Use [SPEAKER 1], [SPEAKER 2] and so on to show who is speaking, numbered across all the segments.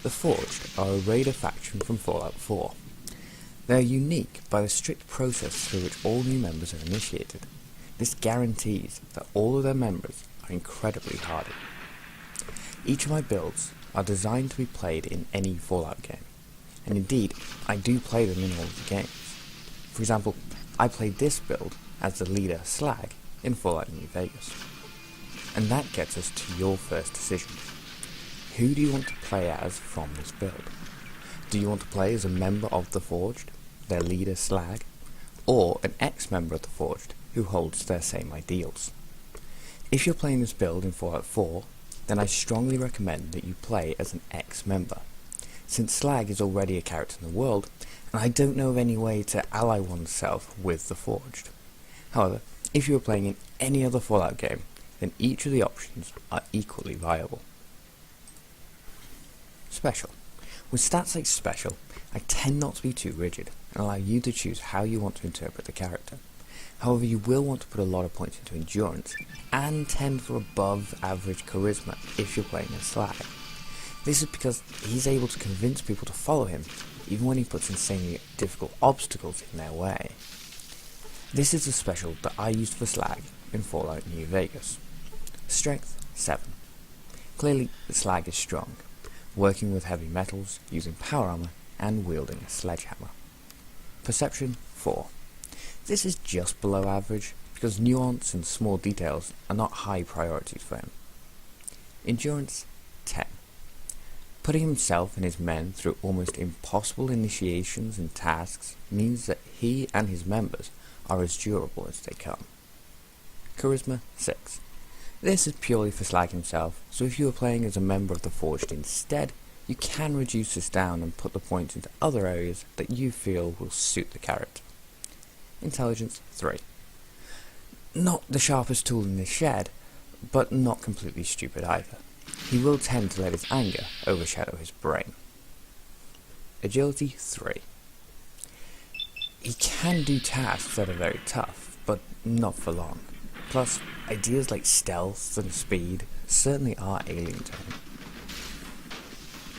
[SPEAKER 1] The Forged are a raider faction from Fallout 4. They are unique by the strict process through which all new members are initiated. This guarantees that all of their members are incredibly hardy. Each of my builds are designed to be played in any Fallout game, and indeed, I do play them in all of the games. For example, I played this build as the leader Slag in Fallout New Vegas. And that gets us to your first decision. Who do you want to play as from this build? Do you want to play as a member of the Forged, their leader Slag, or an ex-member of the Forged who holds their same ideals? If you're playing this build in Fallout 4, then I strongly recommend that you play as an ex-member, since Slag is already a character in the world, and I don't know of any way to ally oneself with the Forged. However, if you are playing in any other Fallout game, then each of the options are equally viable. Special. With stats like Special, I tend not to be too rigid, and allow you to choose how you want to interpret the character. However, you will want to put a lot of points into Endurance, and tend for above average Charisma if you're playing as Slag. This is because he's able to convince people to follow him, even when he puts insanely difficult obstacles in their way. This is the special that I used for Slag in Fallout New Vegas. Strength 7. Clearly, Slag is strong, working with heavy metals, using power armor, and wielding a sledgehammer. Perception 4. This is just below average, because nuance and small details are not high priorities for him. Endurance 10. Putting himself and his men through almost impossible initiations and tasks means that he and his members are as durable as they come. Charisma 6. This is purely for Slag himself, so if you are playing as a member of the Forged instead, you can reduce this down and put the points into other areas that you feel will suit the character. Intelligence 3. Not the sharpest tool in the shed, but not completely stupid either. He will tend to let his anger overshadow his brain. Agility 3. He can do tasks that are very tough, but not for long. Plus, ideas like stealth and speed certainly are alien to him.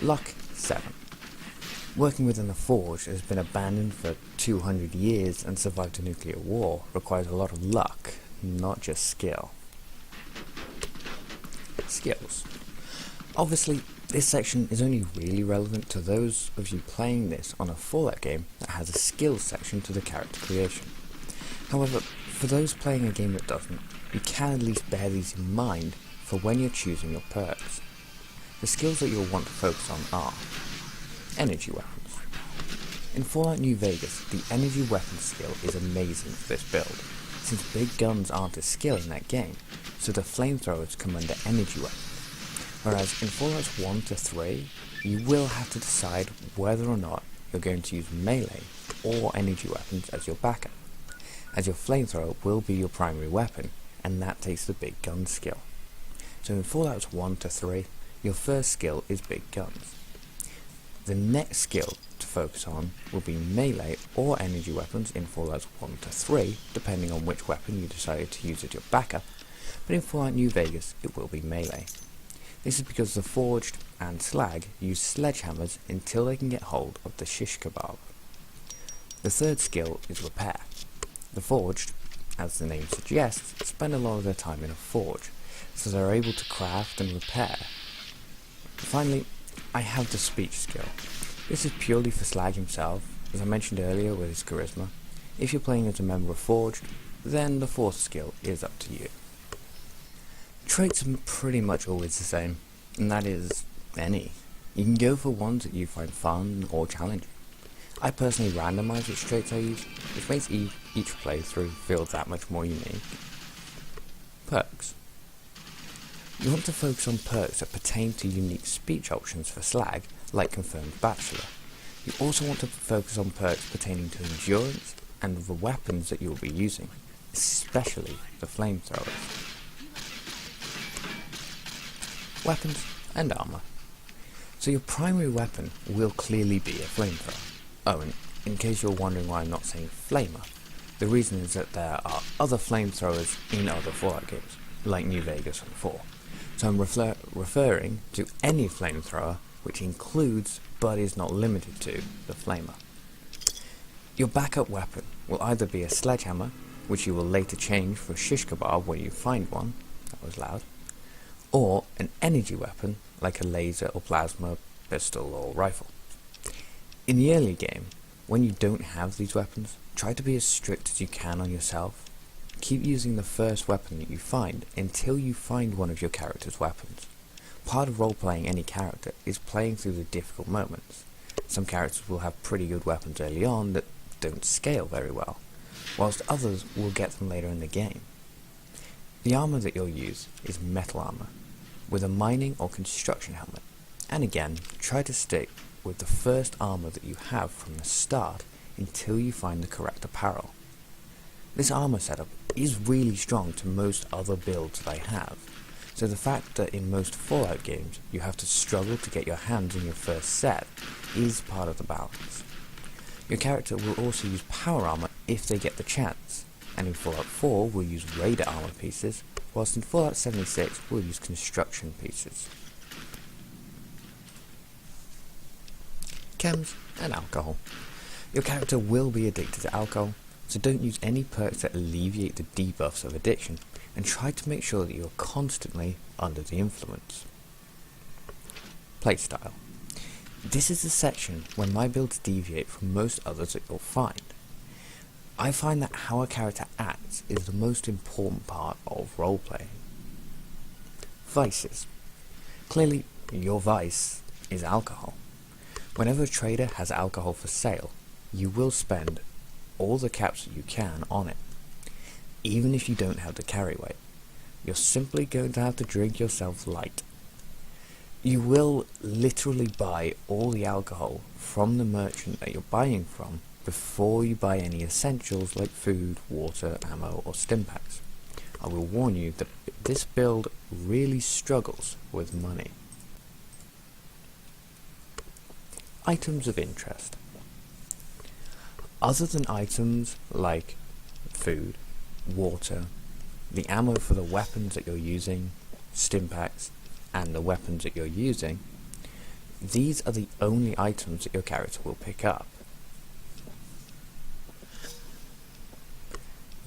[SPEAKER 1] Luck 7. Working within the Forge has been abandoned for 200 years and survived a nuclear war requires a lot of luck, not just skill. Skills. Obviously, this section is only really relevant to those of you playing this on a Fallout game that has a skills section to the character creation. However, for those playing a game that doesn't, you can at least bear these in mind for when you're choosing your perks. The skills that you'll want to focus on are energy weapons. In Fallout New Vegas, the energy weapon skill is amazing for this build, since big guns aren't a skill in that game, so the flamethrowers come under energy weapons. Whereas in Fallouts 1 to 3, you will have to decide whether or not you're going to use melee or energy weapons as your backup, as your flamethrower will be your primary weapon, and that takes the big gun skill. So in Fallouts 1 to 3, your first skill is big guns. The next skill to focus on will be melee or energy weapons in Fallouts 1 to 3, depending on which weapon you decided to use as your backup, but in Fallout New Vegas it will be melee. This is because the Forged and Slag use sledgehammers until they can get hold of the shish kebab. The third skill is repair. The Forged, as the name suggests, spend a lot of their time in a forge, so they're able to craft and repair. Finally, I have the speech skill. This is purely for Slag himself, as I mentioned earlier with his charisma. If you're playing as a member of Forged, then the fourth skill is up to you. Traits are pretty much always the same, and that is any. You can go for ones that you find fun or challenging. I personally randomise which traits I use, which makes each playthrough feel that much more unique. Perks. You want to focus on perks that pertain to unique speech options for Slag, like Confirmed Bachelor. You also want to focus on perks pertaining to endurance and the weapons that you will be using, especially the flamethrowers. Weapons and armor. So your primary weapon will clearly be a flamethrower. Oh, and in case you're wondering why I'm not saying flamer, the reason is that there are other flamethrowers in other Fallout games, like New Vegas and 4. So I'm referring to any flamethrower which includes, but is not limited to, the Flamer. Your backup weapon will either be a sledgehammer, which you will later change for a shish kebab when you find one, that was loud, or an energy weapon like a laser or plasma, pistol or rifle. In the early game, when you don't have these weapons, try to be as strict as you can on yourself. Keep using the first weapon that you find until you find one of your character's weapons. Part of role-playing any character is playing through the difficult moments. Some characters will have pretty good weapons early on that don't scale very well, whilst others will get them later in the game. The armour that you'll use is metal armour, with a mining or construction helmet, and again, try to stick with the first armour that you have from the start until you find the correct apparel. This armour setup is really strong to most other builds that I have, so the fact that in most Fallout games you have to struggle to get your hands on your first set is part of the balance. Your character will also use power armour if they get the chance, and in Fallout 4 will use raider armour pieces, whilst in Fallout 76 will use construction pieces. Chems and alcohol. Your character will be addicted to alcohol, so don't use any perks that alleviate the debuffs of addiction, and try to make sure that you are constantly under the influence. Playstyle. This is the section where my builds deviate from most others that you'll find. I find that how a character acts is the most important part of roleplaying. Vices. Clearly, your vice is alcohol. Whenever a trader has alcohol for sale, you will spend all the caps that you can on it. Even if you don't have the carry weight, you're simply going to have to drink yourself light. You will literally buy all the alcohol from the merchant that you're buying from before you buy any essentials like food, water, ammo or stimpaks. I will warn you that this build really struggles with money. Items of interest. Other than items like food, water, the ammo for the weapons that you're using, stimpaks, and the weapons that you're using, these are the only items that your character will pick up.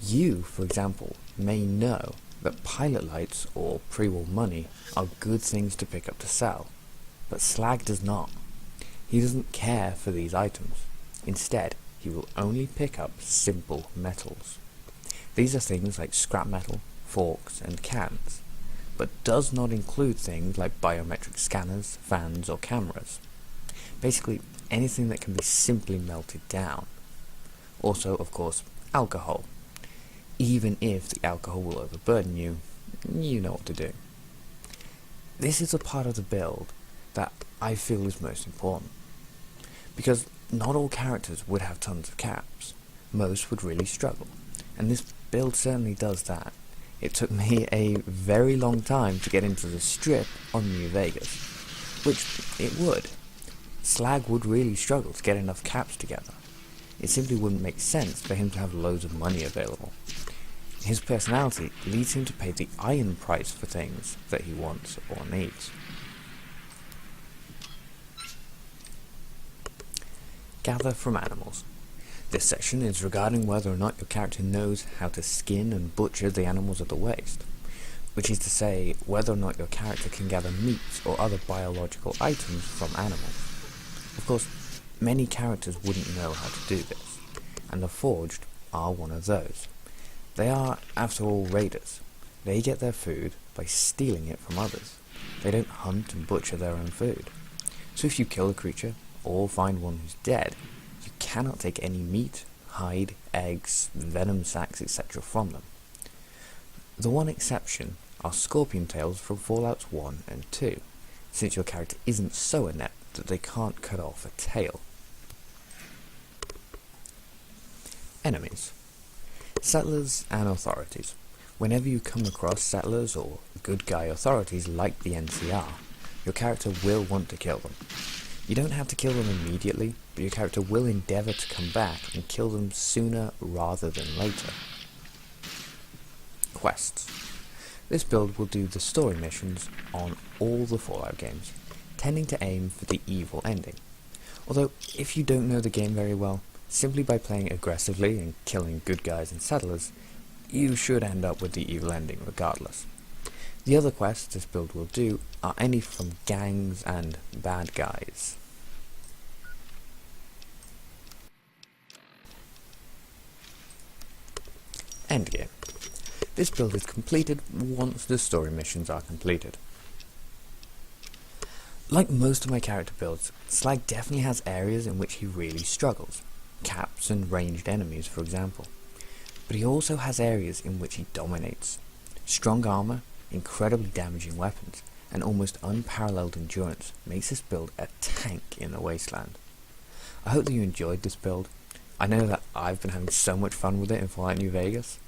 [SPEAKER 1] You, for example, may know that pilot lights or pre-war money are good things to pick up to sell, but Slag does not. He doesn't care for these items. Instead, he will only pick up simple metals. These are things like scrap metal, forks and cans, but does not include things like biometric scanners, fans or cameras. Basically anything that can be simply melted down. Also, of course, alcohol. Even if the alcohol will overburden you, you know what to do. This is a part of the build that I feel is most important, because not all characters would have tons of caps. Most would really struggle, and this build certainly does that. It took me a very long time to get into the strip on New Vegas, which it would. Slag would really struggle to get enough caps together. It simply wouldn't make sense for him to have loads of money available. His personality leads him to pay the iron price for things that he wants or needs. Gather from animals. This section is regarding whether or not your character knows how to skin and butcher the animals of the waste, which is to say whether or not your character can gather meats or other biological items from animals. Of course, many characters wouldn't know how to do this, and the Forged are one of those. They are, after all, raiders. They get their food by stealing it from others. They don't hunt and butcher their own food. So if you kill a creature, or find one who's dead, you cannot take any meat, hide, eggs, venom sacs, etc. from them. The one exception are scorpion tails from Fallouts 1 and 2, since your character isn't so inept that they can't cut off a tail. Enemies. Settlers and authorities. Whenever you come across settlers or good guy authorities like the NCR, your character will want to kill them. You don't have to kill them immediately, but your character will endeavour to come back and kill them sooner rather than later. Quests. This build will do the story missions on all the Fallout games. tending to aim for the evil ending. Although, if you don't know the game very well, simply by playing aggressively and killing good guys and settlers, you should end up with the evil ending regardless. The other quests this build will do are any from gangs and bad guys. Endgame. This build is completed once the story missions are completed. Like most of my character builds, Slag definitely has areas in which he really struggles, caps and ranged enemies for example, but he also has areas in which he dominates. Strong armour, incredibly damaging weapons, and almost unparalleled endurance makes this build a tank in the wasteland. I hope that you enjoyed this build. I know that I've been having so much fun with it in Fallout New Vegas,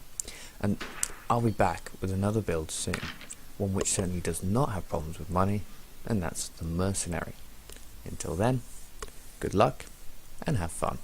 [SPEAKER 1] and I'll be back with another build soon, one which certainly does not have problems with money, and that's the Mercenary. Until then, good luck and have fun.